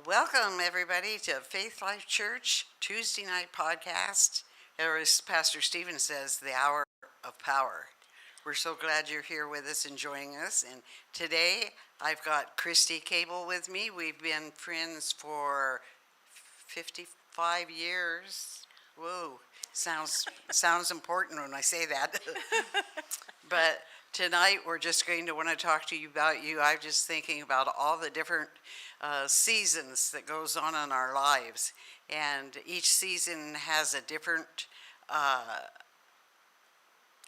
Welcome, everybody, to Faithlife Church Tuesday night podcast. Or as Pastor Stephen says, the hour of power. We're so glad you're here with us and joining us. And today I've got Kristie Cable with me. We've been friends for 55 years. Whoa, sounds important when I say that. But tonight we're just going to want to talk to you about you. I'm just thinking about all the different seasons that goes on in our lives, and each season has a different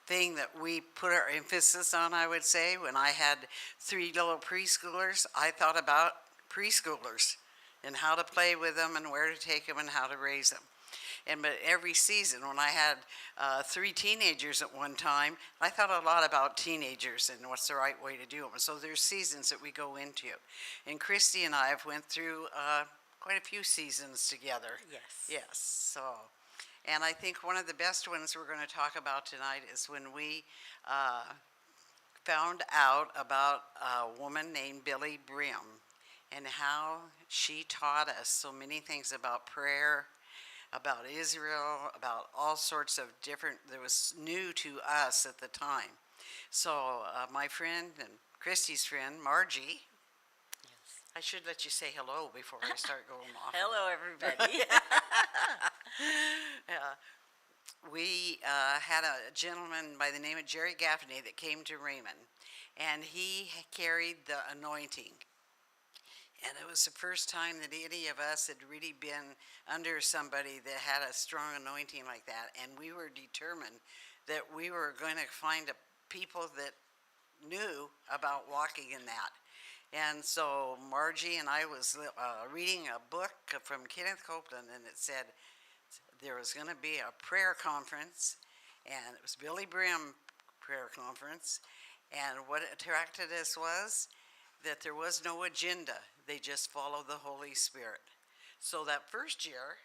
thing that we put our emphasis on. I would say when I had 3 little preschoolers, I thought about preschoolers and how to play with them and where to take them and how to raise them. But every season, when I had 3 teenagers at one time, I thought a lot about teenagers and what's the right way to do them. So there's seasons that we go into. And Kristie and I have went through quite a few seasons together. Yes. So, and I think one of the best ones we're going to talk about tonight is when we found out about a woman named Billy Brim and how she taught us so many things about prayer, about Israel, about all sorts of different, that was new to us at the time. So my friend and Kristie's friend, Margie, I should let you say hello before I start going off. Hello, everybody. We had a gentleman by the name of Jerry Gaffney that came to Raymond, and he carried the anointing. And it was the first time that any of us had really been under somebody that had a strong anointing like that. And we were determined that we were going to find people that knew about walking in that. And so Margie and I was reading a book from Kenneth Copeland, and it said there was going to be a prayer conference, and it was Billy Brim prayer conference. And what attracted us was that there was no agenda. They just followed the Holy Spirit. So that first year,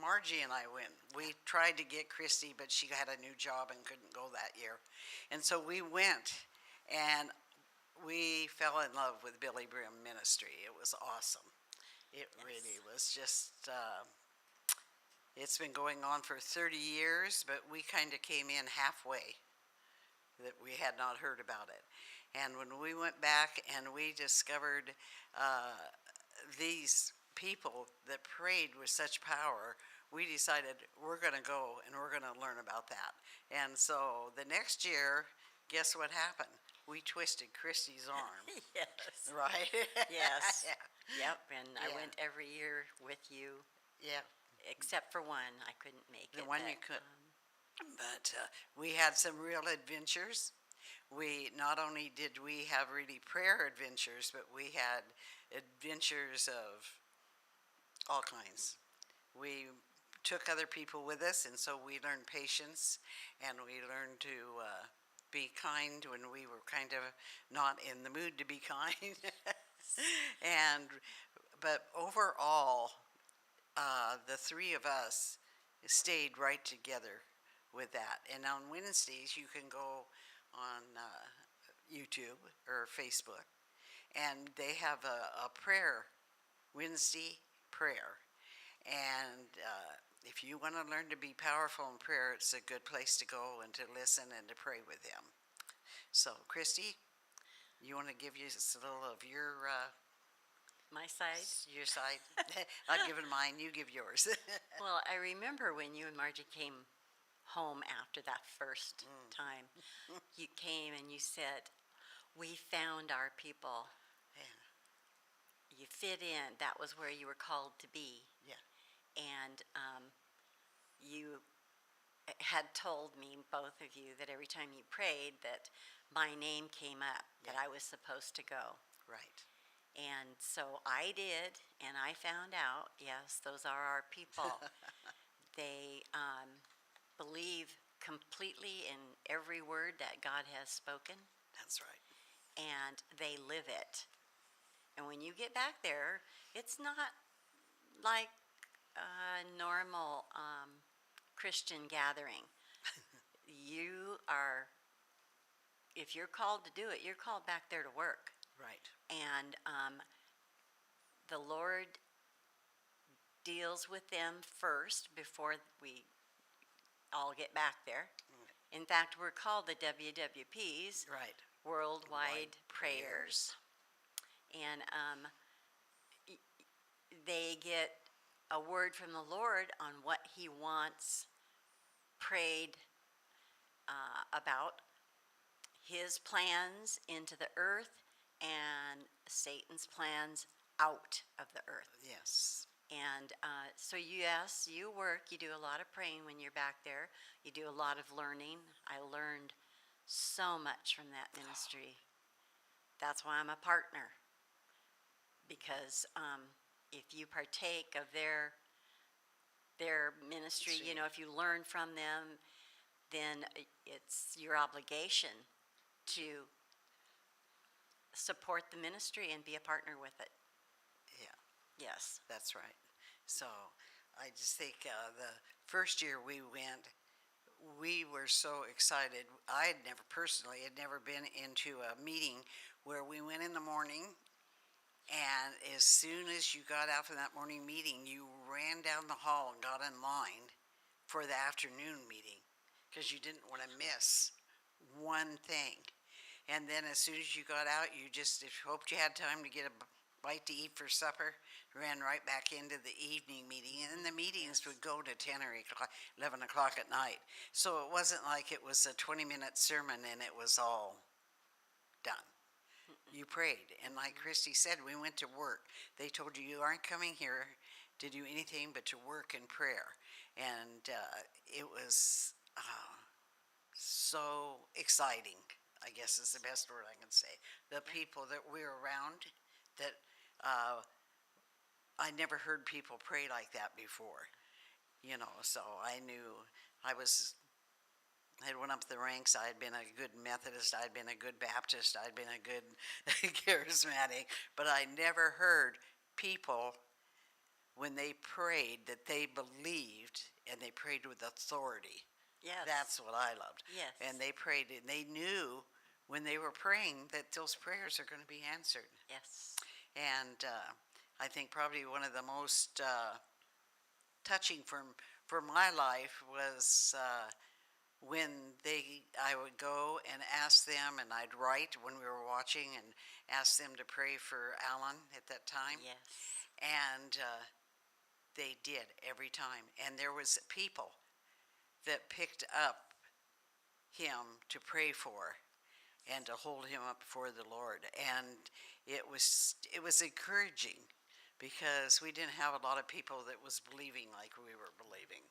Margie and I went. We tried to get Kristie, but she had a new job and couldn't go that year. And so we went, and we fell in love with Billy Brim ministry. It was awesome. It really was just, it's been going on for 30 years, but we kind of came in halfway, that we had not heard about it. And when we went back and we discovered these people that prayed with such power, we decided we're going to go and we're going to learn about that. And so the next year, guess what happened? We twisted Kristie's arm. Yes. Right? Yes. Yeah. Yep. And I went every year with you. Yeah. Except for one, I couldn't make it. The one you could. But we had some real adventures. We not only did we have really prayer adventures, but we had adventures of all kinds. We took other people with us, and so we learned patience, and we learned to be kind when we were kind of not in the mood to be kind. But overall, the 3 of us stayed right together with that. And on Wednesdays, you can go on YouTube or Facebook, and they have a prayer, Wednesday prayer. And if you want to learn to be powerful in prayer, it's a good place to go and to listen and to pray with them. So, Kristie, you want to give us a little of your My side? your side? I'll give it mine. You give yours. Well, I remember when you and Margie came home after that first time. You came and you said, "We found our people. Yeah. You fit in. That was where you were called to be." Yeah. And you had told me, both of you, that every time you prayed that my name came up, that I was supposed to go. Right. And so I did, and I found out, yes, those are our people. They believe completely in every word that God has spoken, That's right. and they live it. And when you get back there, it's not like a normal Christian gathering. You are, if you're called to do it, you're called back there to work. Right. And the Lord deals with them first before we all get back there. In fact, we're called the WWPs, Right. Worldwide Wide Prayers. And they get a word from the Lord on what He wants prayed about, His plans into the earth and Satan's plans out of the earth. Yes. And so yes, you work, you do a lot of praying when you're back there. You do a lot of learning. I learned so much from that ministry. That's why I'm a partner. Because if you partake of their ministry, you know, if you learn from them, then it's your obligation to support the ministry and be a partner with it. Yeah. Yes. That's right. So I just think the first year we went, we were so excited. I had never been into a meeting where we went in the morning, and as soon as you got out from that morning meeting, you ran down the hall and got in line for the afternoon meeting because you didn't want to miss one thing. And then as soon as you got out, you just hoped you had time to get a bite to eat for supper, ran right back into the evening meeting. And then the meetings would go to 10 or 11 o'clock at night. So it wasn't like it was a 20-minute sermon and it was all done. You prayed. And like Kristie said, we went to work. They told you, you aren't coming here to do anything but to work in prayer. And it was so exciting, I guess is the best word I can say. The people that we're around, that I never heard people pray like that before. You know, so I knew I had went up the ranks. I had been a good Methodist. I'd been a good Baptist. I'd been a good charismatic. But I never heard people, when they prayed, that they believed and they prayed with authority. Yes. That's what I loved. Yes. And they prayed, and they knew when they were praying that those prayers are going to be answered. Yes. And I think probably one of the most touching for my life was when I would go and ask them, and I'd write when we were watching and ask them to pray for Alan at that time. Yes. And they did every time. And there was people that picked up him to pray for and to hold him up before the Lord. And it was encouraging because we didn't have a lot of people that was believing like we were believing.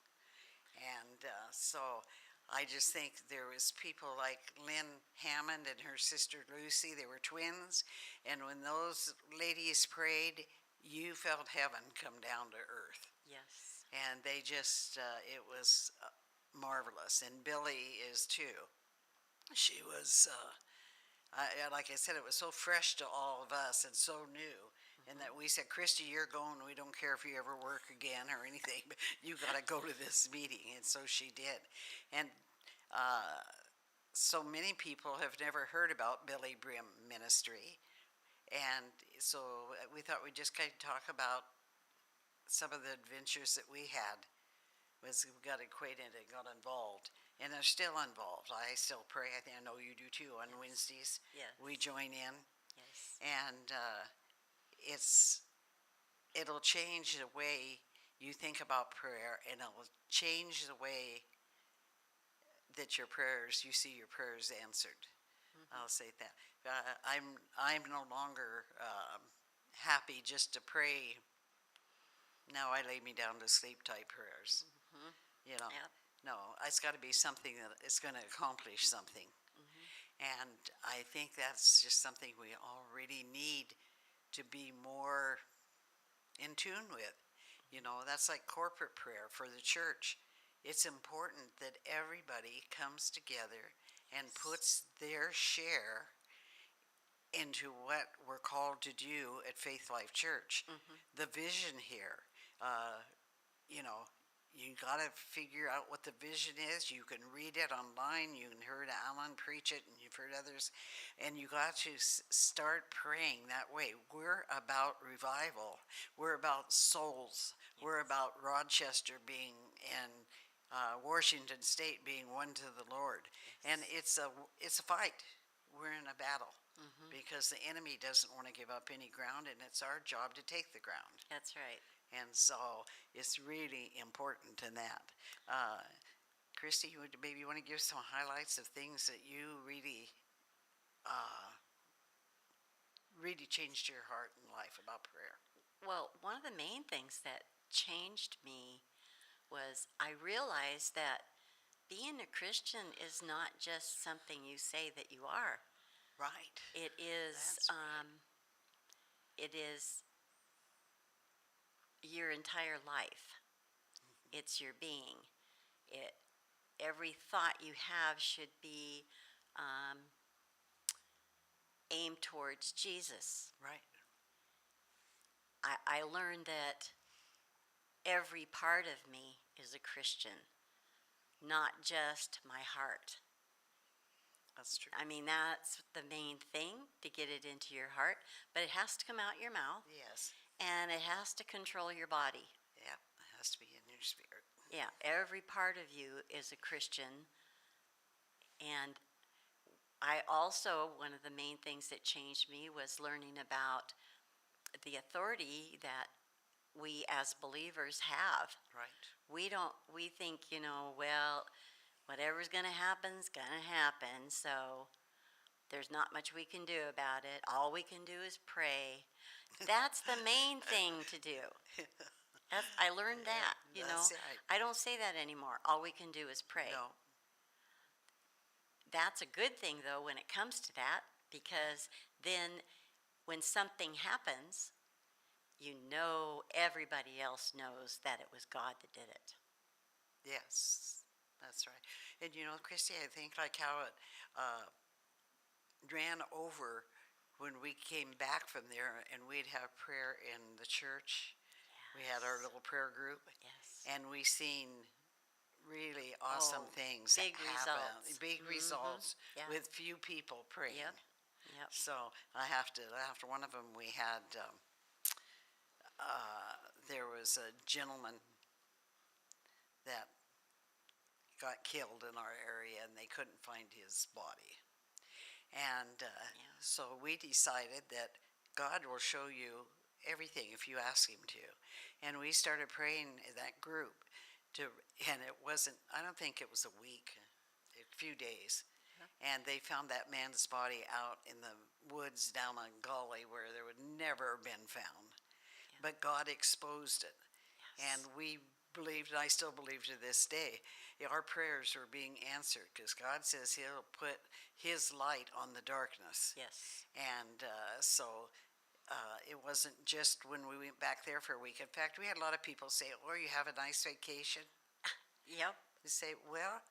And so I just think there was people like Lynn Hammond and her sister Lucy. They were twins. And when those ladies prayed, you felt heaven come down to earth. Yes. And they just, it was marvelous. And Billy is too. She was, like I said, it was so fresh to all of us and so new. And that we said, Kristie, you're going. We don't care if you ever work again or anything, but you got to go to this meeting. And so she did. And so many people have never heard about Billy Brim Ministry. And so we thought we'd just kind of talk about some of the adventures that we had. We got acquainted and got involved. And they're still involved. I still pray. I know you do too on Wednesdays. Yes. We join in. Yes. And it'll change the way you think about prayer, and it'll change the way that you see your prayers answered. I'll say that. I'm no longer happy just to pray. Now I lay me down to sleep type prayers. You know, Yep. no, it's got to be something that is going to accomplish something. And I think that's just something we all really need to be more in tune with. You know, that's like corporate prayer for the church. It's important that everybody comes together and puts their share into what we're called to do at Faithlife Church. The vision here, you know, you got to figure out what the vision is. You can read it online. You can heard Alan preach it, and you've heard others, and you got to start praying that way. We're about revival. We're about souls. We're about Rochester being and Washington State being one to the Lord, and it's a fight. We're in a battle because the enemy doesn't want to give up any ground, and it's our job to take the ground. That's right. And so it's really important in that. Kristie, you would maybe want to give some highlights of things that you uh, really changed your heart and life about prayer. Well, one of the main things that changed me was I realized that being a Christian is not just something you say that you are. Right. It is That's right. it is your entire life. It's your being. It every thought you have should be um, aimed towards Jesus. Right. I learned that every part of me is a Christian, not just my heart. That's true. I mean, that's the main thing, to get it into your heart, but it has to come out your mouth Yes. and it has to control your body. Yep. It has to be in your spirit. Yeah, every part of you is a Christian. And I also, one of the main things that changed me was learning about the authority that we as believers have. Right. We think, well, whatever's going to happen is going to happen. So there's not much we can do about it. All we can do is pray. That's the main thing to do. I learned that, That's right. I don't say that anymore. All we can do is pray. No. That's a good thing, though, when it comes to that, because then when something happens, everybody else knows that it was God that did it. Yes. That's right. And Kristie, I think like how it ran over when we came back from there, and we'd have prayer in the church. We had our little prayer group, Yes. and we seen really awesome things big happen. results. Big results Yeah. with few people praying. Yep. Yep. So after one of them, we had there was a gentleman that got killed in our area, and they couldn't find his body. And so we decided that God will show you everything if you ask Him to. And we started praying in that group and it wasn't, I don't think it was a week, a few days. And they found that man's body out in the woods down a gully where there would never have been found. But God exposed it. And we believed, and I still believe to this day, our prayers are being answered because God says He'll put His light on the darkness. Yes. And so it wasn't just when we went back there for a week. In fact, we had a lot of people say, "Oh, you have a nice vacation." Yep. They say, "Well,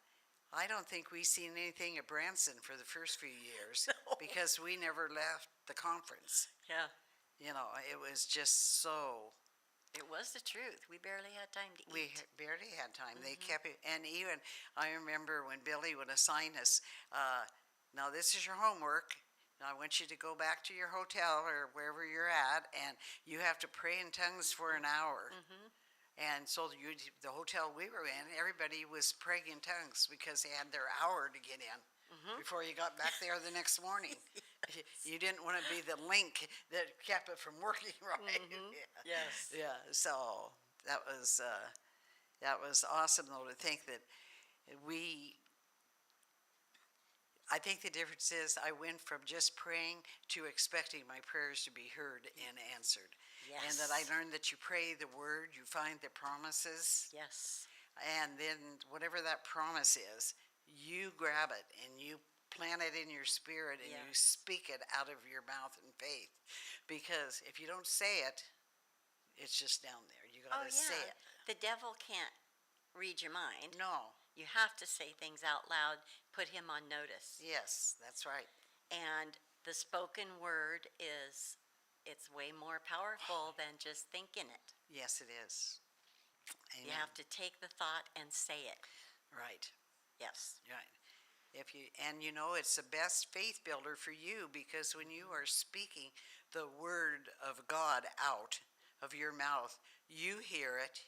I don't think we seen anything at Branson for the first few years because we never left the conference." Yeah. It was just so. It was the truth. We barely had time to eat. We barely had time. They kept it, and even I remember when Billy would assign us. Now this is your homework. Now I want you to go back to your hotel or wherever you're at, and you have to pray in tongues for an hour. And so the hotel we were in, everybody was praying in tongues because they had their hour to get in before you got back there the next morning. You didn't want to be the link that kept it from working right. Yes. Yeah. So that was awesome though to think that I think the difference is I went from just praying to expecting my prayers to be heard and answered. Yes. And that I learned that you pray the word, you find the promises, Yes. and then whatever that promise is, you grab it and you plant it in your spirit and you speak it out of your mouth in faith. Because if you don't say it, it's just down there. You got to say it. The devil can't read your mind. No. You have to say things out loud, put him on notice. Yes, that's right. And the spoken word it's way more powerful than just thinking it. Yes, it is. You Amen. have to take the thought and say it. Right. Yes. Right. If you and you know it's the best faith builder for you because when you are speaking the word of God out of your mouth, you hear it,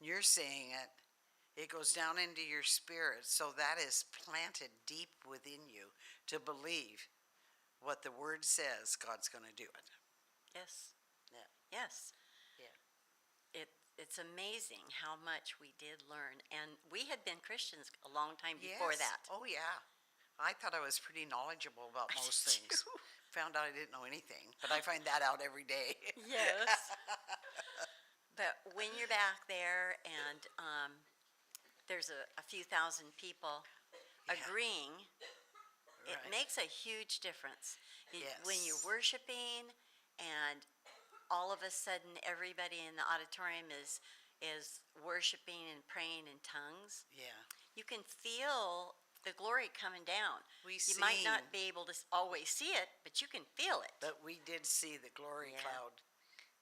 you're saying it, it goes down into your spirit. So that is planted deep within you to believe what the word says God's going to do it. Yes. Yeah. Yes. Yeah. It's amazing how much we did learn, and we had been Christians a long time before Yes. that. Oh yeah. I thought I was pretty knowledgeable about I most did things. too. Found out I didn't know anything, but I find that out every day. Yes. But when you're back there and there's a few thousand people Yeah. agreeing, it Right. makes a huge difference. When you're Yes. worshiping and all of a sudden everybody in the auditorium is worshiping and praying in tongues, Yeah. you can feel the glory coming down. We You might seen, not be able to always see it, but you can feel it. but we did see the glory Yeah. cloud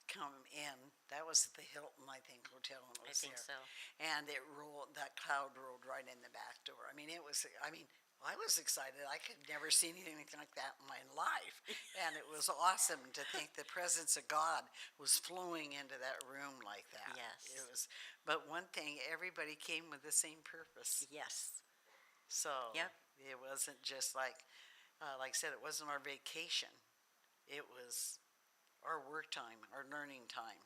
come in. That was at the Hilton, I think, hotel when it I was think there. so. And it rolled. That cloud rolled right in the back door. I mean, it was. I mean, I was excited. I could never see anything like that in my life, and it was awesome to think the presence of God was flowing into that room like that. Yes. It was. But one thing, everybody came with the same purpose. Yes. So Yep. it wasn't just like I said, it wasn't our vacation. It was our work time, our learning time.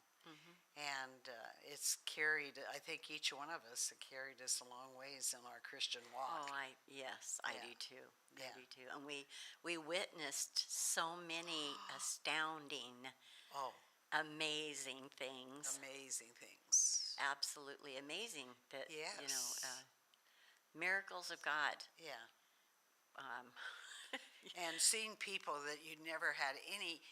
And it's carried, I think each one of us have carried us a long ways in our Christian walk. Oh, yes, I Yeah. do too. Yeah. I do too. And we witnessed so many astounding, Oh, amazing things. amazing things. Absolutely amazing that Yes. miracles of God. Yeah. Um, And seeing people that you never had any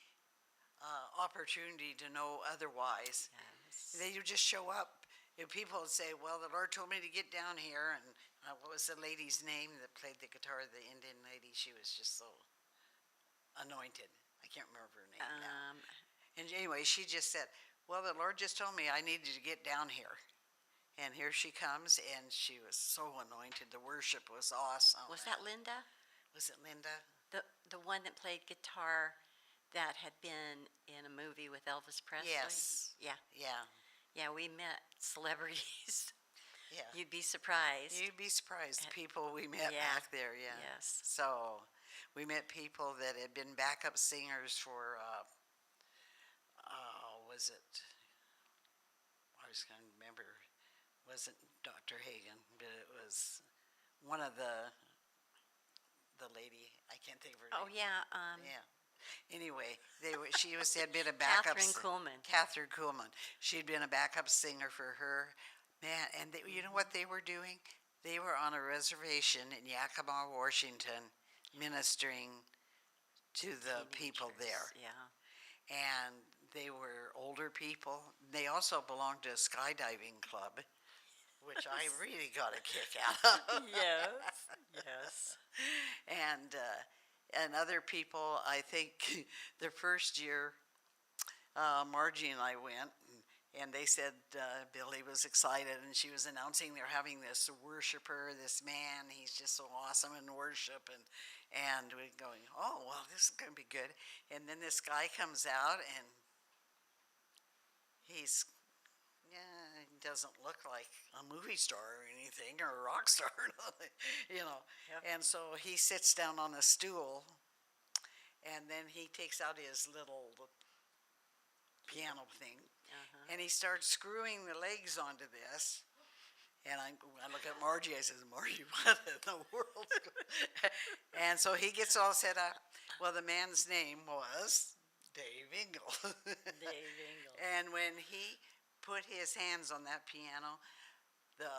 opportunity to know otherwise. yes. They would just show up. And people would say, well, the Lord told me to get down here. And what was the lady's name that played the guitar, the Indian lady? She was just so anointed. I can't remember her name now. Um, And anyway, she just said, well, the Lord just told me I needed to get down here. And here she comes, and she was so anointed. The worship was awesome. was that Linda? Was it Linda? The one that played guitar that had been in a movie with Elvis Presley? Yes. Yeah. Yeah. Yeah, we met celebrities. Yeah. You'd be surprised. You'd be surprised the And- people we met yeah. back there, yeah. Yes. So we met people that had been backup singers for, was it? I was going to remember. It wasn't Dr. Hagen, but it was one of the lady. I can't think of her Oh name. yeah. Yeah. Anyway, had been a backup. Catherine Kuhlman. Catherine Kuhlman. She'd been a backup singer for her. Man, and you know what they were doing? They were on a reservation in Yakima, Washington, ministering to the people there. Teenagers, Yeah. And they were older people. They also belonged to a skydiving club, which I really got a kick out of. Yes. Yes. And other people, I think the first year, Margie and I went, and they said Billy was excited, and she was announcing they're having this worshiper, this man. He's just so awesome in worship, and we're going, oh well, this is going to be good. And then this guy comes out, and he's he doesn't look like a movie star or anything, or a rock star, Yep. And so he sits down on a stool, and then he takes out his little piano thing, Uh-huh. and he starts screwing the legs onto this. And I look at Margie, I says, Margie, what in the world? And so he gets all set up. Well, the man's name was Dave Engel. Dave Engel. And when he put his hands on that piano, the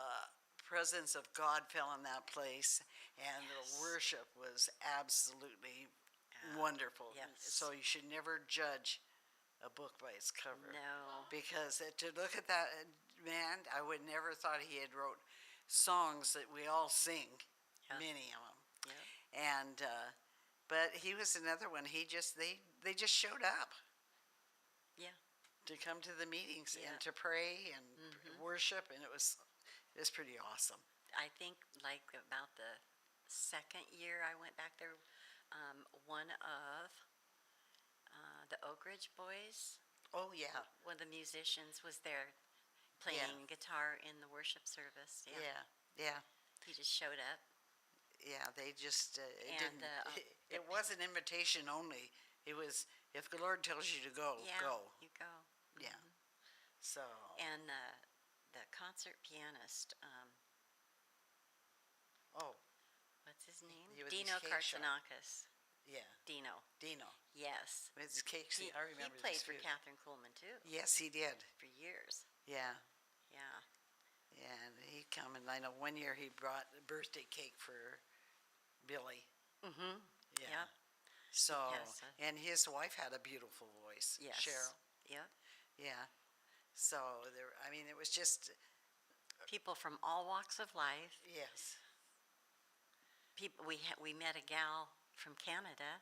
presence of God fell in that place, and Yes. the worship was absolutely wonderful. yes. So you should never judge a book by its cover. No. Because to look at that man, I would never thought he had wrote songs that we all sing, Yeah. many of them. Yeah. And but he was another one. They just showed up. Yeah. to come to the meetings Yeah. and to pray and worship, and it was pretty awesome. I think like about the second year I went back there, one of the Oak Ridge Boys, Oh yeah, one of the musicians was there playing guitar in the worship service. Yeah. yeah, yeah, He just showed up. yeah. They just it And didn't. It was an invitation only. It was if the Lord tells you to go, yeah, go. you go. Yeah. So And the concert pianist, oh, what's his name? He was his Dino cake shop. Kartsanakis. yeah, Dino. Dino. Yes. With his cakes, He, I he remember played this for food. Catherine Kuhlman too Yes, he did. for years. Yeah, Yeah. yeah. And he'd come, and I know one year he brought a birthday cake for Billy. Mm-hmm. Yeah. Yep. So, Yes. and his wife had a beautiful voice, Yes. Cheryl. Yep. Yeah. So there, I mean, it was just People from all walks of life. yes, People. We met a gal from Canada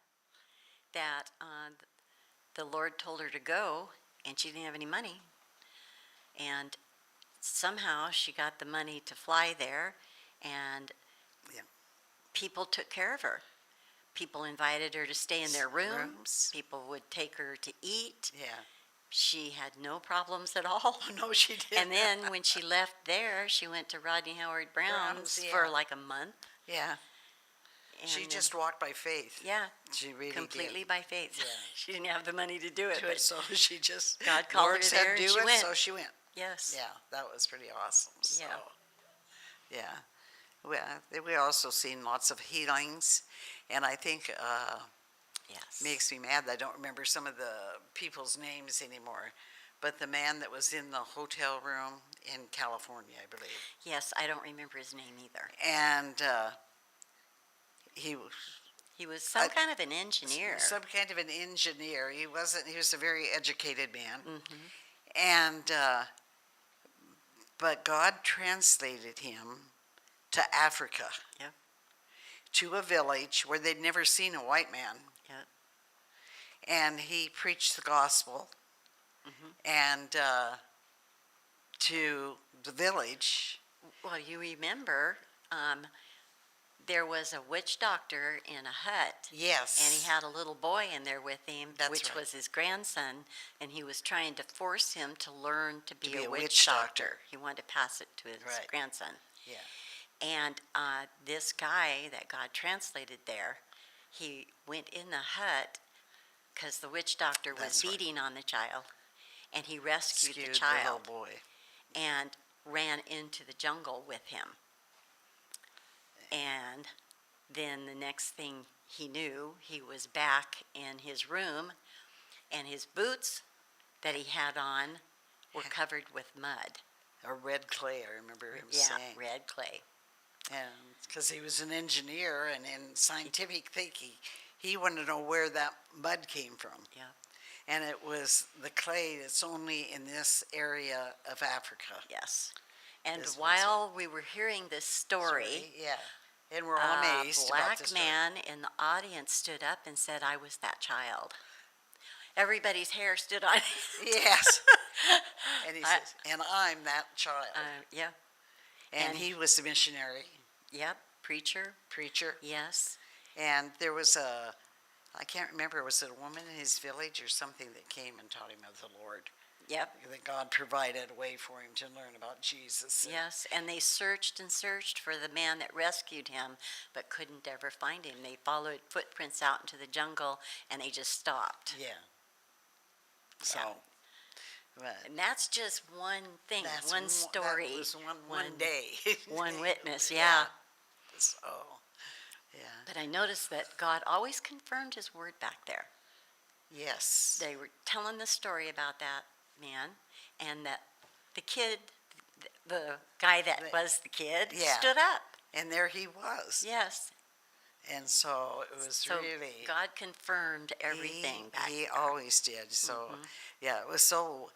that the Lord told her to go, and she didn't have any money, and somehow she got the money to fly there, and Yeah. people took care of her. People invited her to stay in their Rooms. People would take her to eat. Yeah. She had no problems at all. No, she didn't. And then when she left there, she went to Rodney Howard Brown's Brown's, for yeah. like a month. Yeah. And She then- just walked by faith. yeah, She really completely did. by faith. Yeah. She didn't have the money to do it, Do it, but so she just God called Lord her said there and do she it, went. so she went. yes. Yeah, that was pretty awesome. So, Yeah. yeah. We also seen lots of healings, and I think Yes. makes me mad that I don't remember some of the people's names anymore. But the man that was in the hotel room in California, I believe, Yes, I don't remember his name either. and he He was some kind of an engineer. some kind of an engineer. He wasn't. He was a very educated man, Mhm. and but God translated him to Africa, Yep. to a village where they'd never seen a white man, Yep. and he preached the gospel, Mhm. and to the village. Well, you remember, there was a witch doctor in a hut. Yes, And he had a little boy in there with him, That's which right. was his grandson, and he was trying to force him to learn to be be a a witch witch doctor. doctor. He wanted to pass it to his Right. grandson. Yeah. And this guy that God translated there, he went in the hut because the witch doctor was That's right. beating on the child, and he rescued the Skewed the child little boy. and ran into the jungle with him. And then the next thing he knew, he was back in his room, and his boots that he had on were covered with mud. Or red clay, I remember him Yeah, saying. red clay. And because he was an engineer and in scientific thinking, he wanted to know where that mud came from. Yeah. And it was the clay that's only in this area of Africa. Yes. And This was while we were hearing this story, Yeah. And we're all a amazed about black this story. man in the audience stood up and said, "I was that child." Everybody's hair stood on. Yes. And he I- says, and I'm that child. Yeah. and and- he was a missionary, Yep. Preacher. preacher. Yes. And there was I can't remember, was it a woman in his village or something that came and taught him of the Lord? Yep. That God provided a way for him to learn about Jesus. Yes. And they searched and searched for the man that rescued him, but couldn't ever find him. They followed footprints out into the jungle, and they just stopped. Yeah. So, Yeah. but And that's just one thing, that's one story, That was one one- day. one witness. Yeah. So, yeah. But I noticed that God always confirmed his word back there. Yes. They were telling the story about that man, and that the kid, the guy that was the kid, Yeah. stood up. And there he was. Yes. And so it was So really. God confirmed everything back He there. always did. So, yeah, it was so,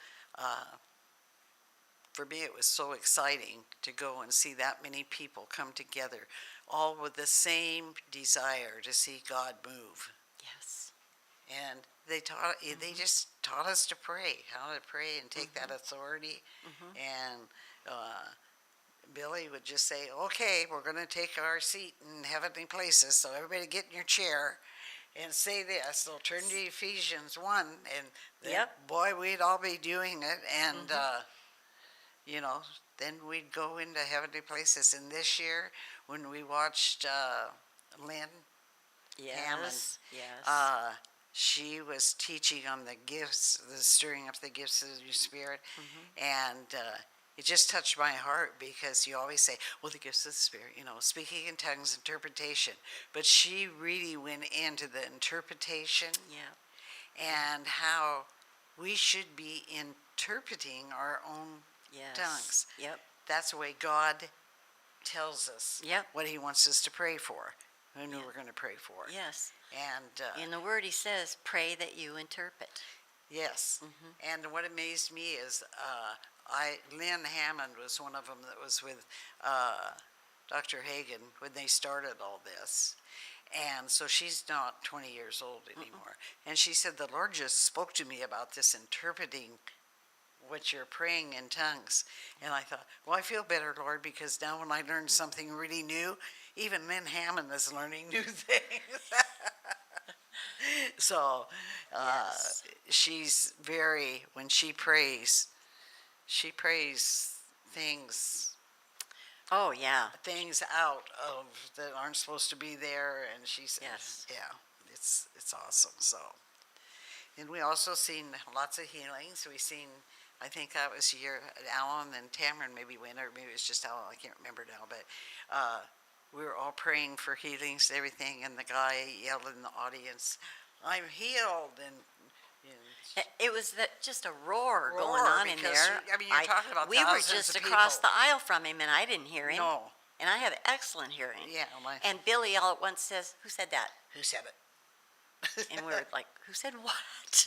for me, it was so exciting to go and see that many people come together, all with the same desire to see God move. Yes. And they just taught us to pray, how to pray and take that authority. And Billy would just say, "Okay, we're going to take our seat in heavenly places. So everybody get in your chair and say this." They'll turn to Ephesians 1, and then, Yep. boy, we'd all be doing it. And, you know, then we'd go into heavenly places. And this year, when we watched Lynn Hammond, Yes. Yes. she was teaching on the gifts, the stirring up the gifts of your spirit. And it just touched my heart because you always say, well, the gifts of the Spirit, speaking in tongues, interpretation. But she really went into the interpretation Yeah. and how we should be interpreting our own Yes. tongues. Yep. That's the way God tells us Yep. what He wants us to pray for, and who Yeah. we're going to pray for. Yes. And In the Word, He says, "Pray that you interpret." yes, and what amazed me is Lynn Hammond was one of them that was with Dr. Hagen when they started all this. And so she's not 20 years old anymore. And she said, the Lord just spoke to me about this interpreting what you're praying in tongues. And I thought, well, I feel better, Lord, because now when I learn something really new, even Lynn Hammond is learning new things. So Yes. she's when she prays things Oh, yeah. out of that aren't supposed to be there, and she says, Yes. yeah, it's awesome. So, and we also seen lots of healings. We seen, I think that was Alan and Tamron maybe went, or maybe it was just Alan. I can't remember now, but we were all praying for healings and everything, and the guy yelled in the audience, "I'm healed!" And It was just a roar going Roar, on in because there. you're talking about we were thousands just of across people. the aisle from him, and I didn't hear him. No, And I have excellent hearing. yeah, And Billy all at once says, "Who said that?" who said it? And we were like, "Who said what?"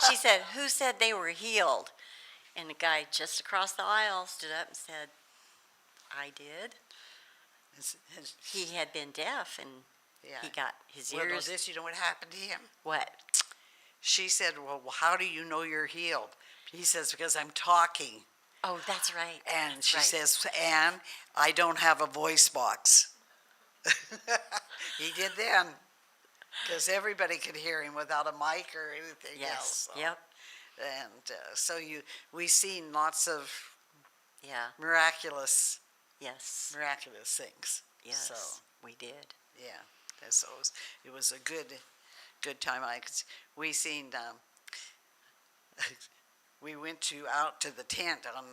She said, "Who said they were healed?" And the guy just across the aisle stood up and said, "I did." He had been deaf, and Yeah. he got his Well, no, ears. this, you know what happened to him? What? She said, well, how do you know you're healed? He says, because I'm talking. Oh, that's right. And That's she right. says, and I don't have a voice box. He did then, because everybody could hear him without a mic or anything else. Yes. So. Yep. And so we seen lots of Yeah. miraculous Yes. things. Yes. So, We did. yeah. So it was a good time. We seen, we went out to the tent on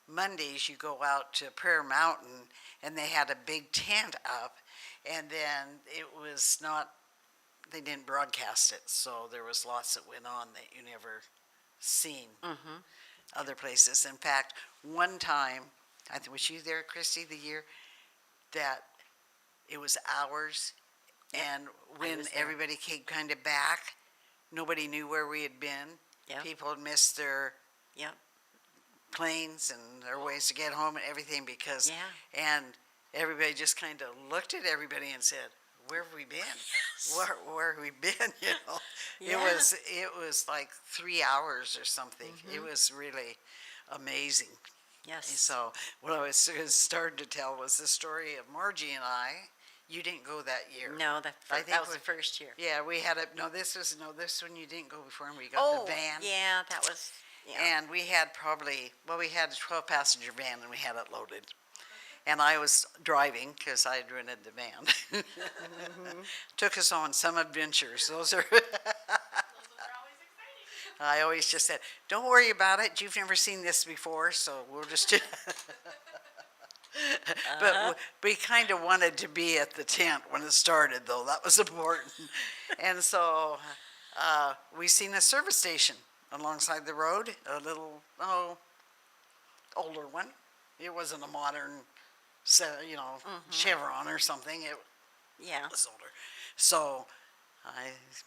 Mondays. You go out to Prayer Mountain, and they had a big tent up, and then it was not, they didn't broadcast it, so there was lots that went on that you never seen other places. In fact, one time, I think, was you there, Kristie, the year that it was hours, and when was there. everybody came kind of back, nobody knew where we had been. Yep. People had missed their Yep. planes and their ways to get home and everything because, Yeah. and everybody just kind of looked at everybody and said, "Where have we been? Yes. Where have we been?" Yeah. It was like 3 hours or something. It was really amazing. Yes. So what I was starting to tell was the story of Margie and I. You didn't go that year. No, I think that was we- the first year. Yeah, we had this one you didn't go before, and we got Oh, the van. yeah, that was. Yeah. And we had we had a 12-passenger van, and we had it loaded. And I was driving because I had rented the van. Took us on some adventures. Those are. I always just said, "Don't worry about it. You've never seen this before, so we'll just do." But we kind of wanted to be at the tent when it started, though. That was important. And so we seen a service station alongside the road, a little, older one. It wasn't a modern, Chevron or something. It Yeah. was older. So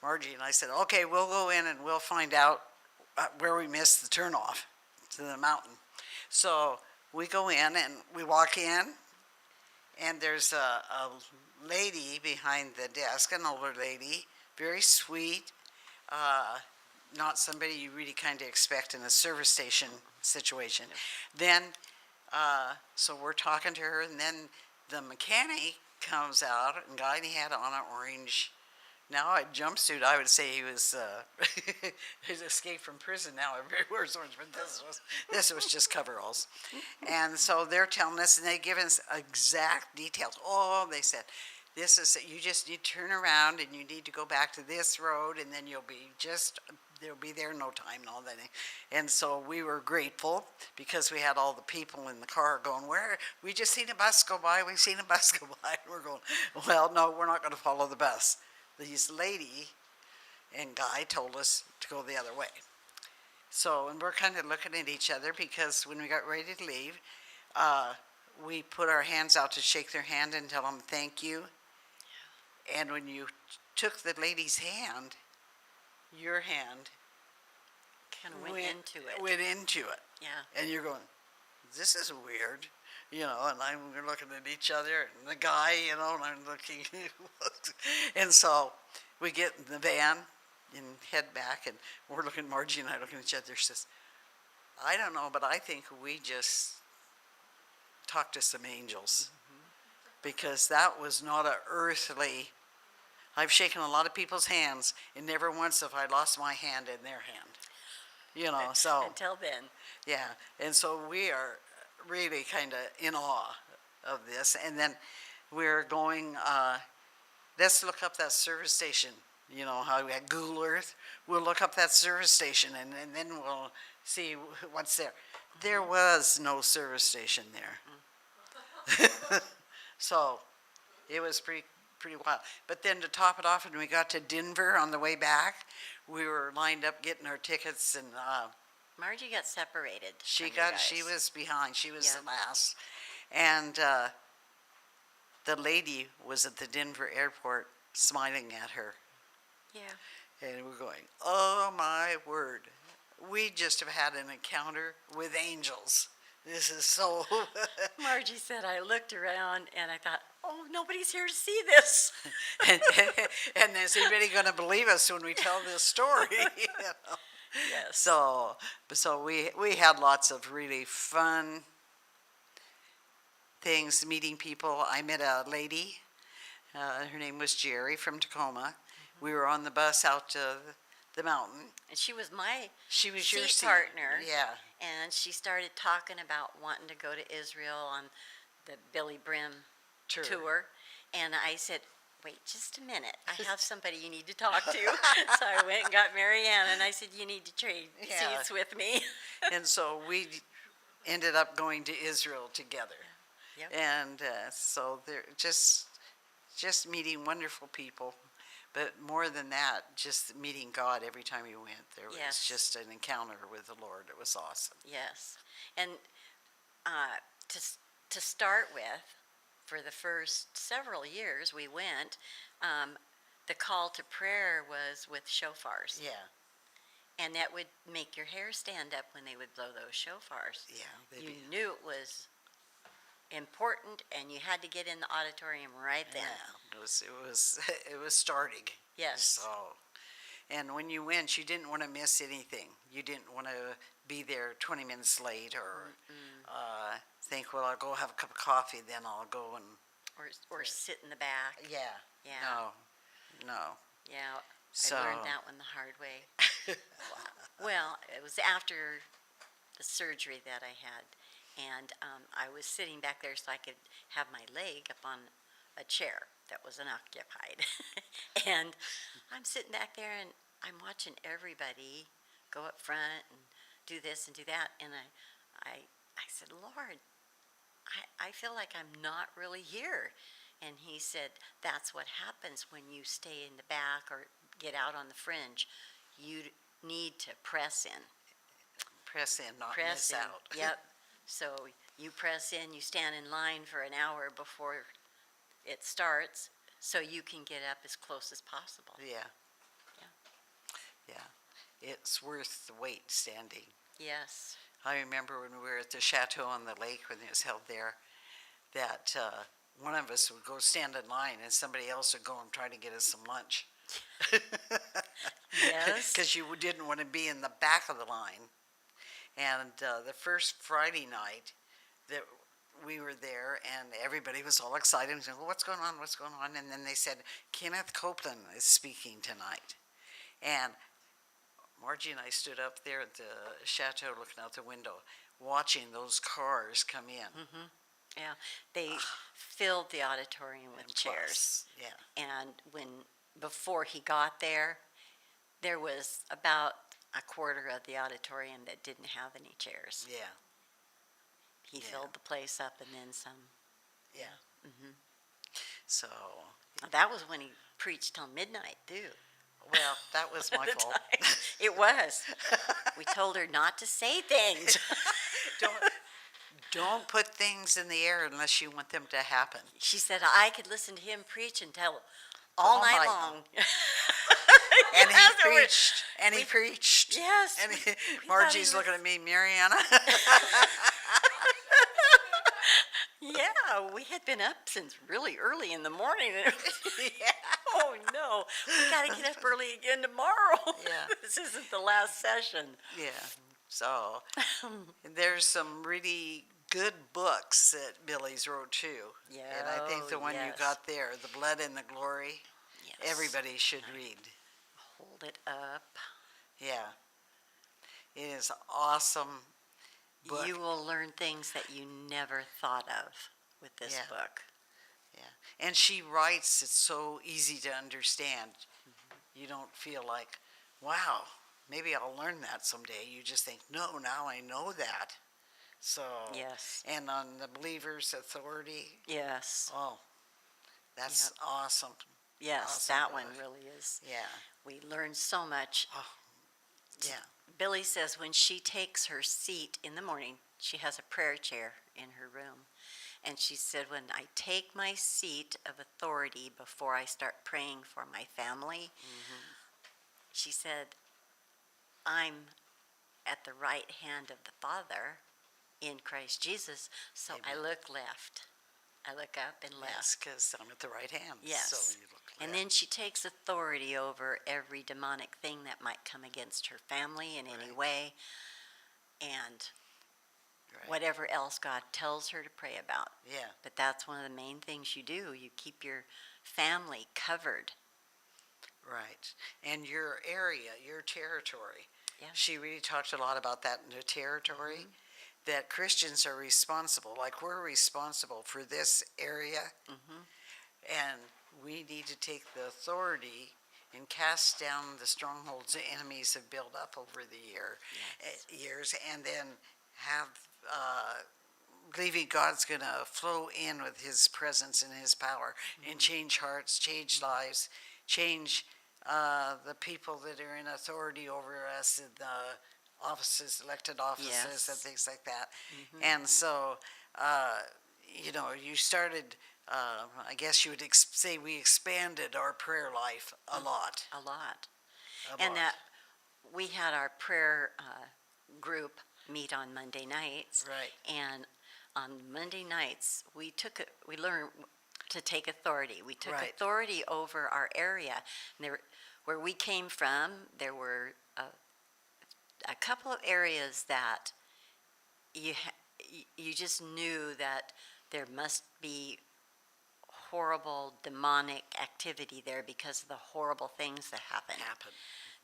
Margie and I said, okay, we'll go in and we'll find out where we missed the turnoff to the mountain. So we go in and we walk in, and there's a lady behind the desk, an older lady, very sweet. Not somebody you really kind of expect in a service station situation. Then, so we're talking to her, and then the mechanic comes out, and guy, and he had on an orange, now a jumpsuit. I would say he was he's escaped from prison now. Everybody wears orange, but this was just coveralls. And so they're telling us, and they give us exact details. Oh, they said, this is, you just need to turn around and you need to go back to this road, and then you'll be there in no time and all that. And so we were grateful because we had all the people in the car going, where, we just seen a bus go by, we've seen a bus go by. And we're going, well, no, we're not going to follow the bus. This lady and guy told us to go the other way. So, and we're kind of looking at each other because when we got ready to leave, we put our hands out to shake their hand and tell them thank you. And when you took the lady's hand, your hand Kind of went into it. went into it. Yeah. And you're going, this is weird, you know, and we're looking at each other, and the guy, you know, and I'm looking, and so we get in the van and head back, and we're looking, Margie and I looking at each other, she says, I don't know, but I think we just talked to some angels, because that was not an earthly, I've shaken a lot of people's hands, and never once have I lost my hand in their hand, you know, so. Until then. Yeah, and so we are really kind of in awe of this. And then we're going, let's look up that service station. You know, how we had Google Earth. We'll look up that service station, and then we'll see what's there. There was no service station there. So it was pretty wild. But then to top it off, when we got to Denver on the way back, we were lined up getting our tickets, and Margie got separated. she from you guys. was behind. She was Yeah. the last. And the lady was at the Denver airport smiling at her. Yeah. And we're going, oh my word. We just have had an encounter with angels. This is so. Margie said, I looked around and I thought, oh, nobody's here to see this. and is anybody going to believe us when we tell this story? You know? Yes. So we had lots of really fun things, meeting people. I met a lady, her name was Jerry from Tacoma. We were on the bus out to the mountain. And she was my She was your seat seat partner. Yeah. And she started talking about wanting to go to Israel on the Billy Brim tour. And I said, wait just a minute. I have somebody you need to talk to. So I went and got Marianna, and I said, you need to trade Yeah. seats with me. And so we ended up going to Israel together. Yep. And so they're just meeting wonderful people. But more than that, just meeting God every time you went. There was Yes. just an encounter with the Lord. It was awesome. Yes. And to start with, for the first several years we went, the call to prayer was with shofars. Yeah, And that would make your hair stand up when they would blow those shofars. yeah. You knew it was important, and you had to get in the auditorium right then. Yeah, it was starting. Yes. So, and when you went, you didn't want to miss anything. You didn't want to be there 20 minutes late or think, well, I'll go have a cup of coffee, then I'll go and. Or sit in the back. Yeah. Yeah. No. Yeah, So. I learned that one the hard way. Well, it was after the surgery that I had, and I was sitting back there so I could have my leg up on a chair that was unoccupied. And I'm sitting back there, and I'm watching everybody go up front and do this and do that, and I said, Lord, I feel like I'm not really here. And he said, that's what happens when you stay in the back or get out on the fringe. You need to press in. Press in, not Press miss in. out. Yep. So you press in, you stand in line for an hour before it starts so you can get up as close as possible. Yeah. Yeah. It's worth the wait standing. Yes. I remember when we were at the chateau on the lake when it was held there, that one of us would go stand in line and somebody else would go and try to get us some lunch. Yes. Because you didn't want to be in the back of the line. And the first Friday night that we were there, and everybody was all excited and said, well, what's going on? What's going on? And then they said, Kenneth Copeland is speaking tonight. And Margie and I stood up there at the chateau looking out the window, watching those cars come in. Mm-hmm. Yeah, they filled the auditorium with And chairs. plus, yeah. And before he got there was about a quarter of the auditorium that didn't have any chairs. Yeah. He Yeah. filled the place up and then some. Yeah. Hmm. So, That was when he preached till midnight, too. well, that was my The fault. time. It was. We told her not to say things. Don't put things in the air unless you want them to happen. She said I could listen to him preach until all night night long. And he Yes, preached, and he preached. Yes. And we thought he Margie's was- looking at me, Marianna. Yeah, we had been up since really early in the morning. Yeah. Oh no, we got to get up early again tomorrow. Yeah. This isn't the last session. Yeah. So there's some really good books that Billy's wrote too. Yeah. And I think the one you yes. got there, The Blood and the Glory, Yes. everybody should read. Hold it up. Yeah. It is an awesome book. You will learn things that you never thought of with this Yeah. book. Yeah. And she writes, it's so easy to understand. You don't feel like, wow, maybe I'll learn that someday. You just think, no, now I know that. So, Yes. and on the believer's authority, Yes. oh, that's awesome. Yes, Awesome that one book. really is. Yeah. We learned so much. Oh, yeah. Billy says when she takes her seat in the morning, she has a prayer chair in her room. And she said, when I take my seat of authority before I start praying for my family, she said, I'm at the right hand of the Father in Christ Jesus, so I Amen. look left. I look up and left. Yes, because I'm at the right hand. Yes. So you look And left. then she takes authority over every demonic thing that might come against her family in any Right. way, and Right. whatever else God tells her to pray about. Yeah. But that's one of the main things you do. You keep your family covered. Right. And your area, your territory. Yeah. She really talked a lot about that in the territory, that Christians are responsible, like we're responsible for this area, Mhm. and we need to take the authority and cast down the strongholds the enemies have built up over the years, and then have, believing God's going to flow in with his presence and his power and change hearts, change lives, change the people that are in authority over us in the offices, elected offices, and Yes. things like that. And so, you started, I guess you would say we expanded our prayer life a lot. A lot. A And lot. that we had our prayer group meet on Monday nights. Right. And on Monday nights, we learned to take authority. We took Right. authority over our area. And where we came from, there were a couple of areas that you just knew that there must be horrible demonic activity there because of the horrible things that happened.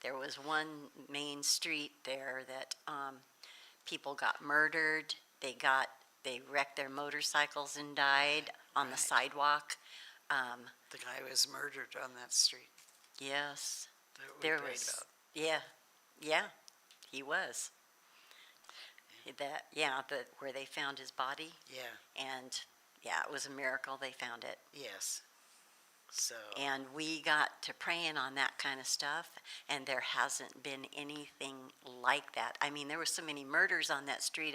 There was one main street there that people got murdered. They wrecked their motorcycles and died on the right. sidewalk. The guy was murdered on that street Yes, that we there prayed was. about. Yeah, he was. Where they found his body, Yeah. and yeah, it was a miracle they found it. Yes. So. And we got to praying on that kind of stuff, and there hasn't been anything like that. I mean, there were so many murders on that street.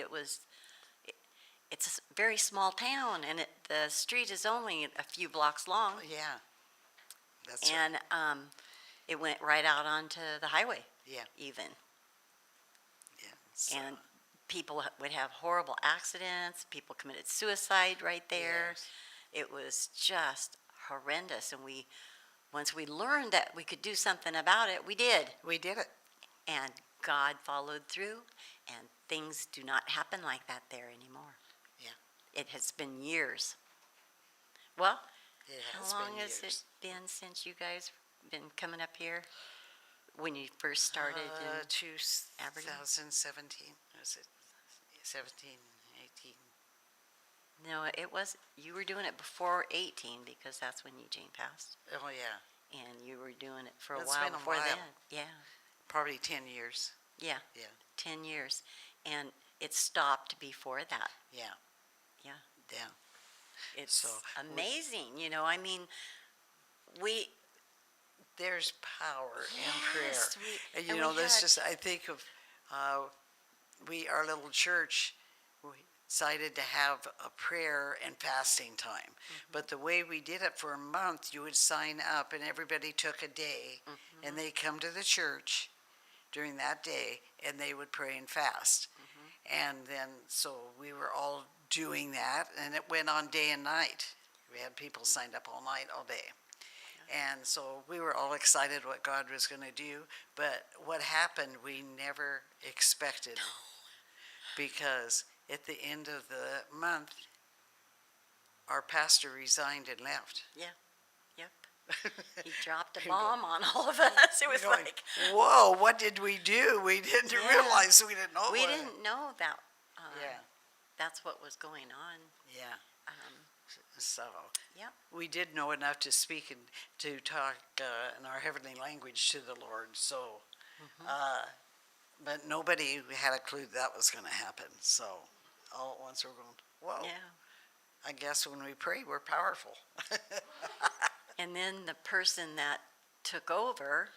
It's a very small town, and the street is only a few blocks long, Yeah. That's right. and it went right out onto the highway, Yeah. even. Yeah. So, And people would have horrible accidents. People committed suicide right there. yes. It was just horrendous, and we once we learned that we could do something about it, we did. We did it. And God followed through, and things do not happen like that there anymore. Yeah. It has been years. Well, It how has long been has it years. been since you guys been coming up here? When you first started in Aberdeen? 2017. Was it 17, 18? No, it was, you were doing it before 18 because that's when Eugene passed. Oh, yeah. And you were doing it for a It's while been a before while. then. Yeah, Probably 10 years. yeah, Yeah. 10 years. And it stopped before that. Yeah. Yeah. Yeah. It's So, amazing, you know, I mean, we, There's power in prayer. yes, And and you know, we this had- just, I think of, our little church, we decided to have a prayer and fasting time. But the way we did it for a month, you would sign up and everybody took a day and they come to the church during that day and they would pray and fast. And then, so we were all doing that and it went on day and night. We had people signed up all night, all day. And so we were all excited what God was going to do. But what happened, we never expected. Because at the end of the month, our pastor resigned and left. yep. He dropped a bomb on all of us. It was We're going, like, whoa, what did we do? We didn't Yeah. realize, we didn't know. we what- didn't know that, Yeah, that's what was going on. yeah. Um, So Yep. we did know enough to speak and to talk in our heavenly language to the Lord. So, but nobody had a clue that was going to happen. So all at once we're going, whoa. Yeah. I guess when we pray, we're powerful. And then the person that took over,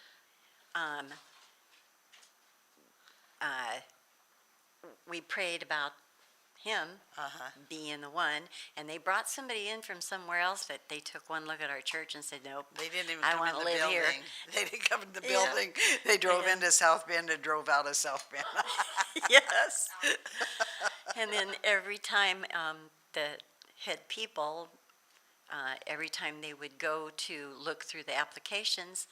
we prayed about him being the one, and they brought somebody in from somewhere else, but they took one look at our church and said, nope, They didn't even I come in wanna the live building. here. They didn't come in the Yeah. building. They drove didn't. into South Bend and drove out of South Bend. yes. And then every time the head people, every time they would go to look through the applications,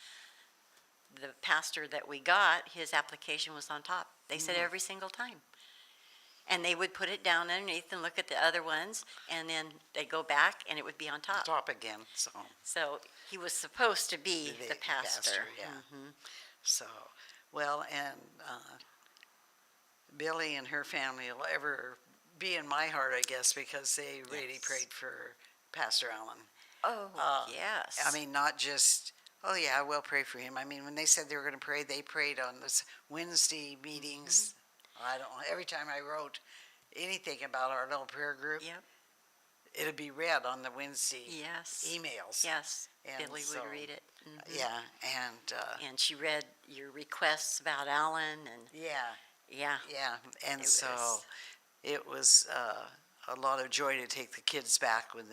the pastor that we got, his application was on top. They said every single time. And they would put it down underneath and look at the other ones, and then they'd go back and it would be on top. Top again, so. So he was supposed to be the pastor. Yeah. Mhm. So, well, and Billy and her family will ever be in my heart, I guess, because they really Yes. prayed for Pastor Allen. Oh, yes. I mean, not just, oh yeah, we'll pray for him. I mean, when they said they were going to pray, they prayed on this Wednesday meetings. I don't know, every time I wrote anything about our little prayer group, Yep. it'd be read on the Wednesday Yes. emails. Yes. And Billy so- would read it. Mhm. Yeah, and And she read your requests about Alan, and yeah, yeah. yeah, and It so was- it was a lot of joy to take the kids back when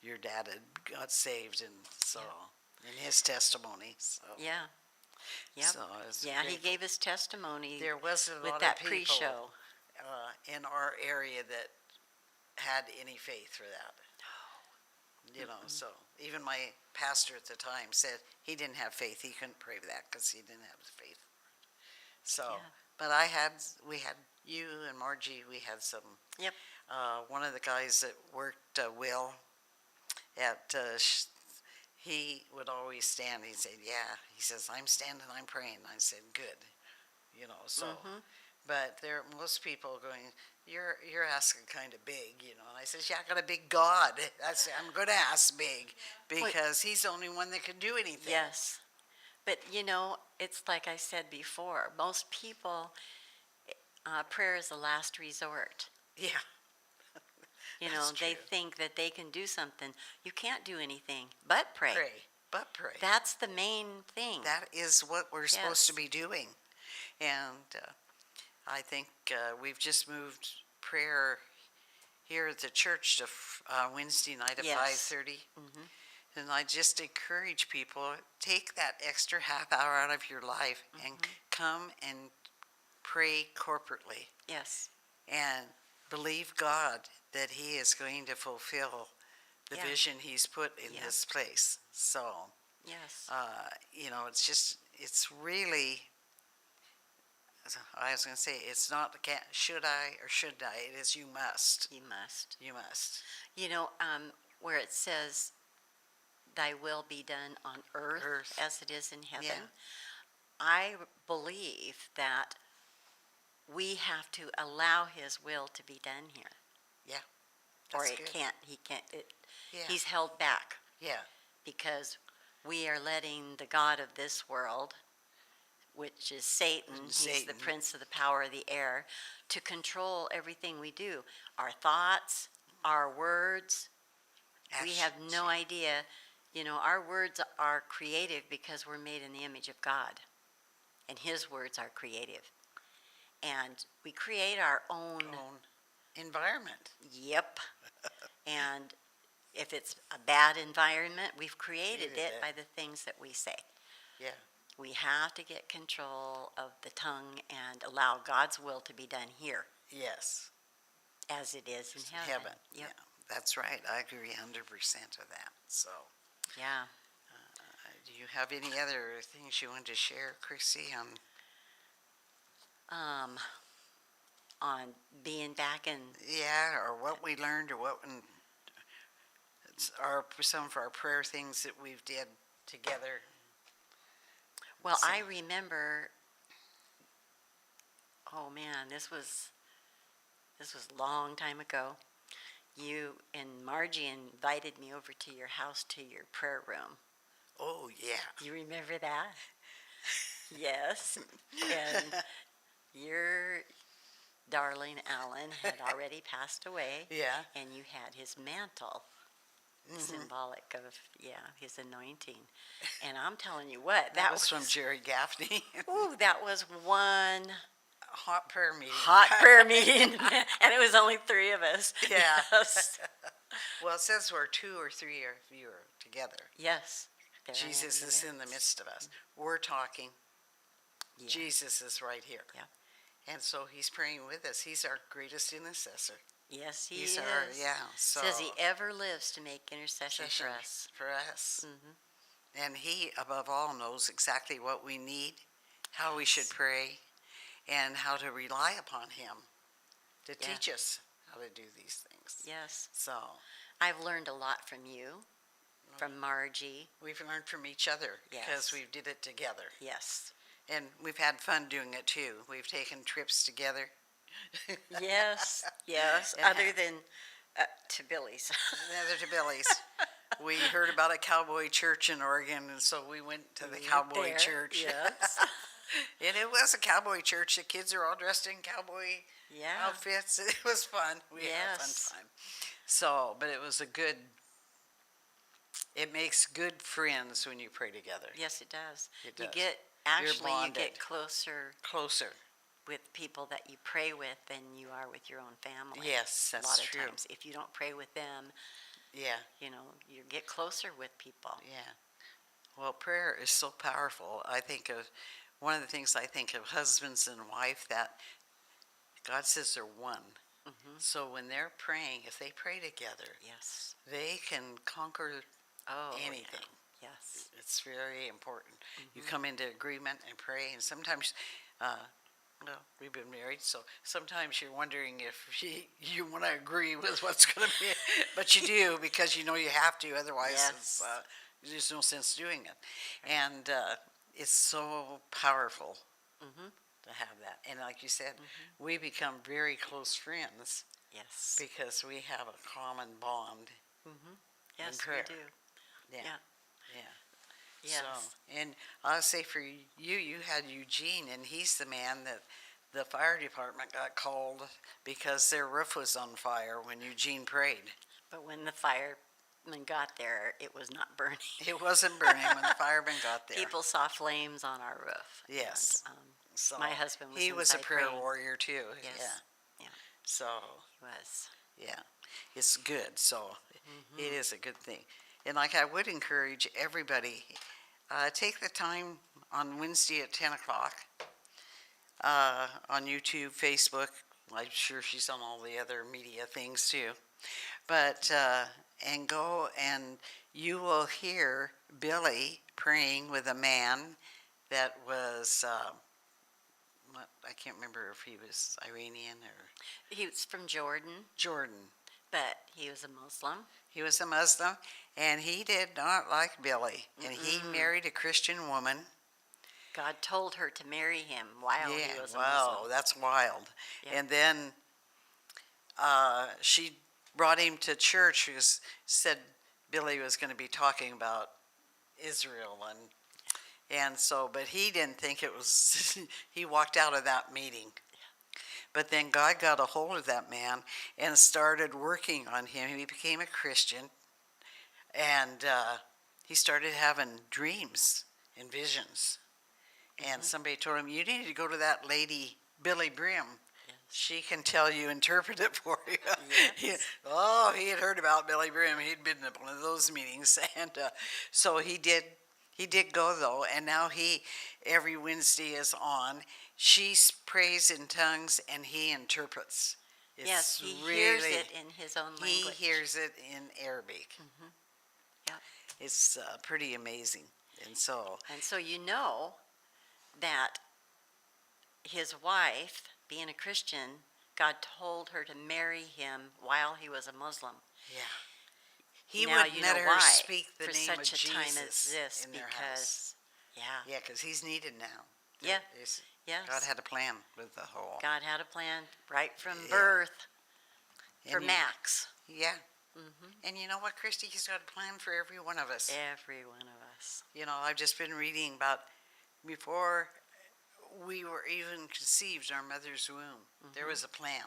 your dad had got saved, and so in his testimony. So Yeah. Yep. So I was Yeah, he grateful. gave his testimony There was a with lot that of people pre-show. in our area that had any faith for that. You know, so even my pastor at the time said he didn't have faith. He couldn't pray for that because he didn't have the faith. So, Yeah. but we had you and Margie. We had some. Yep. One of the guys that worked Will at he would always stand. He'd say, "Yeah," he says, "I'm standing, I'm praying." I said, "Good," you know. So, but there most people going, "You're asking kind of big," you know. And I says, "Yeah, I got a big God. I'm going to ask big because He's the only one that can do anything." Yes. But, you know, it's like I said before, most people, prayer is the last resort. Yeah. You know, That's they true. think that they can do something. You can't do anything but pray. But pray. That's the main thing. That is what we're supposed to Yes. be doing. And I think we've just moved prayer here at the church to Wednesday night at Yes. 5:30. And I just encourage people, take that extra half hour out of your life and come and pray corporately Yes. and believe God that He is going to fulfill the Yeah. vision He's put in Yeah. this place. So, Yes. It's really, I was going to say, it's not should I or should I, it is you must. You must. You must. You know, where it says, "Thy will be done on earth, Earth. as it is in heaven," Yeah. I believe that we have to allow His will to be done here, Yeah. or That's it good. can't. He can't. Yeah. He's held back Yeah. because we are letting the god of this world, which is Satan, he's the Satan. prince of the power of the air, to control everything we do. Our thoughts, our words, we have Actions. no idea. Our words are creative because we're made in the image of God, and His words are creative. And we create our own. Own environment. Yep. And if it's a bad environment, we've created Created it it. by the things that we say. Yeah. We have to get control of the tongue and allow God's will to be done here Yes. as it is in heaven. Yeah. Yep. That's right. I agree 100% of that. So, Yeah. do you have any other things you want to share, Kristie, On being back in. yeah, or what we learned, or some of our prayer things that we've did together? Well, So- I remember. Oh man, this was a long time ago. You and Margie invited me over to your house, to your prayer room. Oh, yeah. You remember that? Yes. And your darling Alan had already passed away, Yeah. and you had his mantle, symbolic of, his anointing. And I'm telling you what, That was from Jerry Gaffney. ooh, that was one Hot prayer meeting. hot prayer meeting, and it was only 3 of us. Yeah. Yes. Well, it says where 2 or 3 of you are together. Yes. There I am Jesus is in the midst of us. We're talking. Yeah. Jesus is right here. Yeah. And so he's praying with us. He's our greatest intercessor. Yes, he He's is. So Says he ever lives to make intercession for us. For us. Mhm. And he, above all, knows exactly what we need, how we should pray, and how to rely upon him to teach us how to do these things. Yes. So I've learned a lot from you, from Margie. we've learned from each other because Yes. we did it together. Yes. And we've had fun doing it too. We've taken trips together. Yes. Yes. Yeah. Other than to Billy's. Another to Billy's. We heard about a cowboy church in Oregon, and so we went to the cowboy There. church. Yes. And it was a cowboy church. The kids are all dressed in cowboy Yeah. outfits. It was fun. We had a fun Yes. time. So, but it makes good friends when you pray together. Yes, it does. It You does. get you bonded. get closer Closer. with people that you pray with than you are with your own family. Yes, a that's lot of true. times. If you don't pray with them, Yeah, you get closer with people. yeah. Well, prayer is so powerful. I think of one of the things I think of husbands and wife, that God says they're one. Mhm. So when they're praying, if they pray together, Yes. they can conquer Oh, yeah. anything. Yes. It's very important. You come into agreement and pray, and sometimes, well, we've been married, so sometimes you're wondering if you want to agree with what's going to be, but you do because you know you have to, otherwise Yes. there's no sense doing it. And it's so powerful Mhm. to have that. And like you said, we become very close friends Yes. because we have a common bond. Mhm. Yes, we prayer. do. Yeah. Yeah. Yeah. Yes. So, and I'll say for you had Eugene, and he's the man that the fire department got called because their roof was on fire when Eugene prayed. But when the firemen got there, it was not burning. It wasn't burning when the firemen got there. People saw flames on our roof. Yes. And, So my husband was he was a inside prayer praying. warrior too. Yes. Yeah. Yeah. So He was. yeah, it's good. So Mm-hmm. it is a good thing. And like I would encourage everybody, take the time on Wednesday at 10 o'clock on YouTube, Facebook. I'm sure she's on all the other media things too. But, and go and you will hear Billy praying with a man that was, I can't remember if he was Iranian or He was from Jordan, Jordan. but he was a Muslim. He was a Muslim, and he did not like Billy. And he married a Christian woman. God told her to marry him while Yeah, he was a wow, Muslim. that's wild. Yeah. And then she brought him to church. Said Billy was going to be talking about Israel, and so, but he didn't think it was. He walked out of that meeting. But then God got a hold of that man and started working on him. He became a Christian, and he started having dreams and visions. And somebody told him, "You need to go to that lady, Billy Brim. Yes. She can tell you, interpret it for you." Yes. He had heard about Billy Brim. He'd been at one of those meetings, and so he did. He did go though, and now every Wednesday is on. She prays in tongues, and he interprets. Yes, he hears it in his own language. He hears it in Arabic. Yeah. It's pretty amazing, and so you know that his wife, being a Christian, God told her to marry him while he was a Muslim. yeah. He Now wouldn't you let know her why, speak the for name such of a time as Jesus this, in their because house. yeah, Yeah, because he's needed now. Yeah. It's- yes, God had a plan with the whole. God had a plan right from Yeah. birth for And Max. Yeah. And you know what, Kristie? He's got a plan for every one of us. Every one of us. You know, I've just been reading about before we were even conceived in our mother's womb, there was a plan.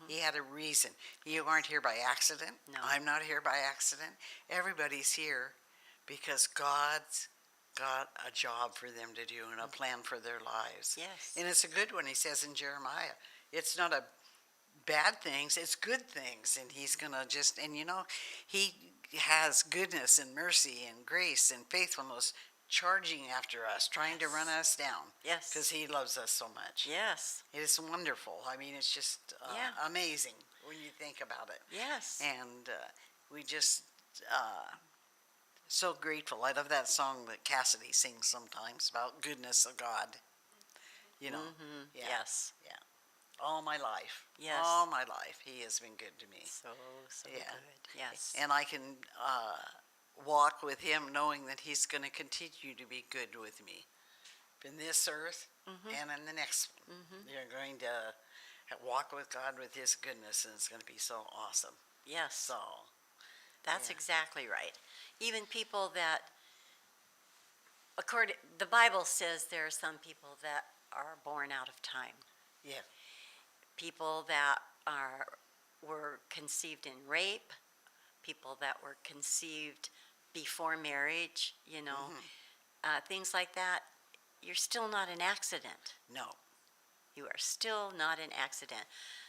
He had a reason. You aren't here by accident. No. I'm not here by accident. Everybody's here because God's got a job for them to do and a plan for their lives. Yes. And it's a good one, he says in Jeremiah. It's not a bad things, it's good things. And he's going to just, and you know, he has goodness and mercy and grace and faithfulness charging after us, trying to run us down. Yes. Because he loves us so much. Yes. It's wonderful. I mean, it's just Yeah. amazing when you think about it. Yes. And we just so grateful. I love that song that Cassidy sings sometimes about goodness of God. You know. Yeah. Yes. Yeah. All my life. Yes. All my life, he has been good to me. So Yeah. good. Yes. And I can walk with him knowing that he's going to continue to be good with me in this earth and in the next one. You're going to walk with God with his goodness, and it's going to be so awesome. Yes. So, That's yeah. exactly right. Even people that, the Bible says there are some people that are born out of time. yeah, People that were conceived in rape, people that were conceived before marriage, you know, things like that. You're still not an accident. no, You are still not an accident.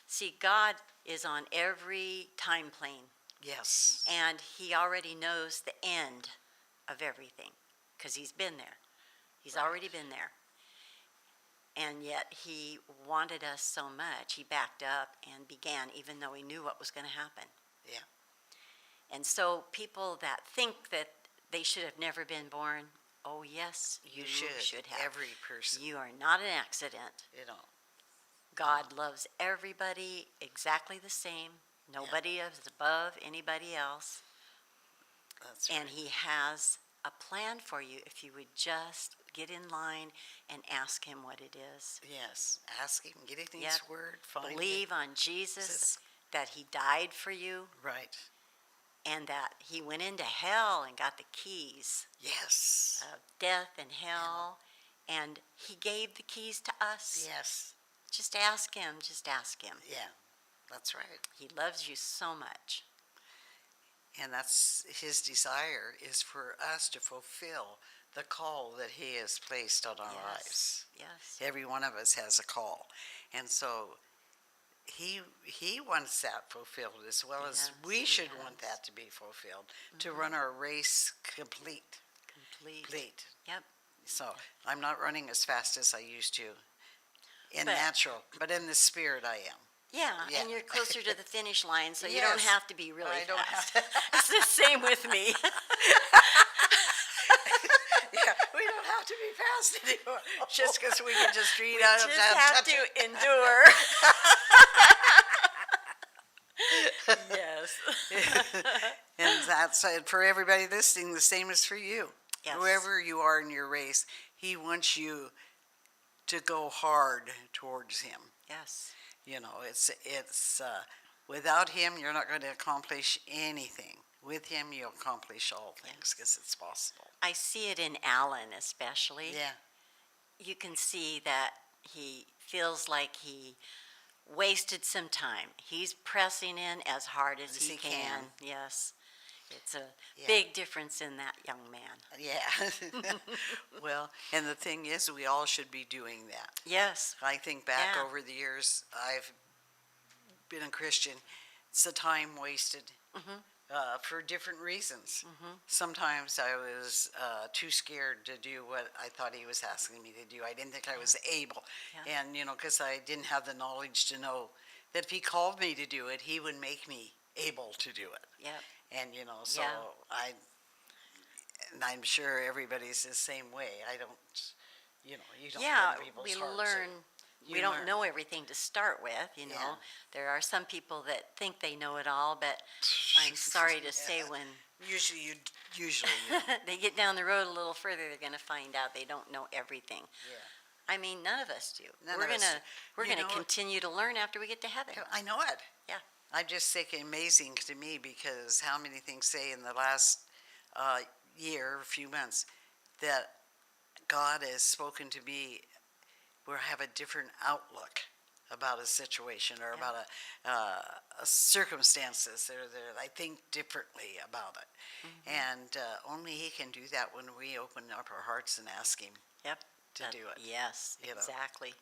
See, God is on every time plane, yes, and he already knows the end of everything because he's been there. He's Right. already been there. And yet he wanted us so much, he backed up and began, even though he knew what was going to happen. yeah, And so people that think that they should have never been born, oh yes, you should have. Every person, You are not an accident. you know, God loves everybody exactly the same. Nobody is above anybody else. that's And right. he has a plan for you if you would just get in line and ask him what it is. Yes, ask him, get in his Yep. word, find Believe it. on Jesus, that he died for you, Right, and that he went into hell and got the keys yes, of death and hell, and he gave the keys to us. yes, Just ask him, just ask him. yeah, that's right. He loves you so much. And that's his desire, is for us to fulfill the call that he has placed on our lives. Yes. Every one of us has a call. And so he wants that fulfilled as well as Yes, we he should does. want that to be fulfilled, to run our race complete. Complete. Yep. So I'm not running as fast as I used to in But- natural, but in the spirit I am. Yeah, Yeah. and you're closer to the finish line, so you don't Yes. have to be really I don't fast. have It's the same with me. Yeah, to be fast anymore, just because we can just read We out just of that. have to endure. Yes. And that's for everybody listening. The same is for you. Yes. Whoever you are in your race, He wants you to go hard towards Him. Yes. You know, it's without Him, you're not going to accomplish anything. With Him, you'll accomplish all things because it's possible. I see it in Alan especially. Yeah. You can see that he feels like he wasted some time. He's pressing in as hard as he can. Yes. It's a big difference in that young man. Yeah. Well, and the thing is, we all should be doing that. Yes. I think back Yeah. over the years I've been a Christian, it's the time wasted for different reasons. Sometimes I was too scared to do what I thought He was asking me to do. I didn't think I was able. Yeah. And, because I didn't have the knowledge to know that if He called me to do it, He would make me able to do it. Yep. And, so Yeah. and I'm sure everybody's the same way. I don't, you don't Yeah, know people's we hearts. learn. You We don't learn. know everything to start with, Yeah. There are some people that think they know it all, but I'm sorry to say when Usually you they get down the road a little further, they're going to find out they don't know everything. Yeah. I mean, none of us do. None we're of us gonna do. we're You gonna know- continue to learn after we get to heaven. I know it. Yeah. I'm just thinking amazing to me because how many things say in the last year, few months, that God has spoken to me where I have a different outlook about a situation or about a circumstances that I think differently about it. And only He can do that when we open up our hearts and ask Him Yep. to do it. Yes. You know. Exactly.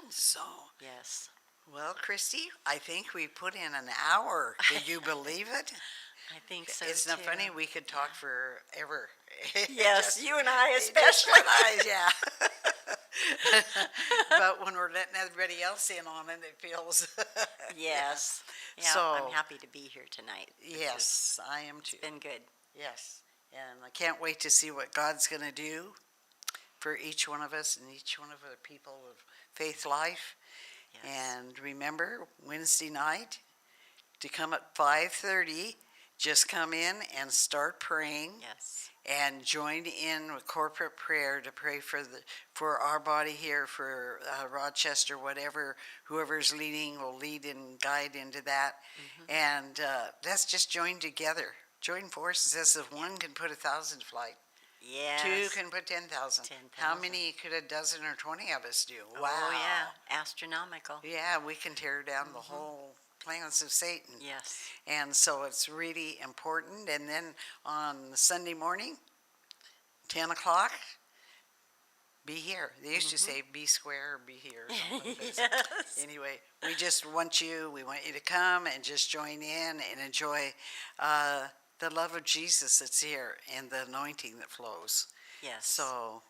So, Yes. well, Kristie, I think we put in an hour. Can you believe it? I think so It's too. not funny. We could talk forever. Yes, Just- you and I just especially. with eyes, yeah. But when we're letting everybody else in on it, it feels. Yes. Yeah. So- I'm happy to be here tonight. Yes, I am too. It's been good. Yes, and I can't wait to see what God's going to do for each one of us and each one of the people of Faithlife. Yes. And remember, Wednesday night to come at 5:30. Just come in and start praying. Yes. And join in with corporate prayer to pray for our body here, for Rochester, whoever's leading will lead and guide into that. And let's just join together, join forces. As if one can put 1,000 to flight, Yes. two can put 10,000. 10,000. How many could a dozen or 20 of us do? Wow. Oh yeah. Astronomical. Yeah, we can tear down the whole plans of Satan. Yes. And so it's really important. And then on Sunday morning, 10 o'clock, be here. They used to say be square or be here. Or something. Yes. Anyway, we want you to come and just join in and enjoy the love of Jesus that's here and the anointing that flows. Yes. So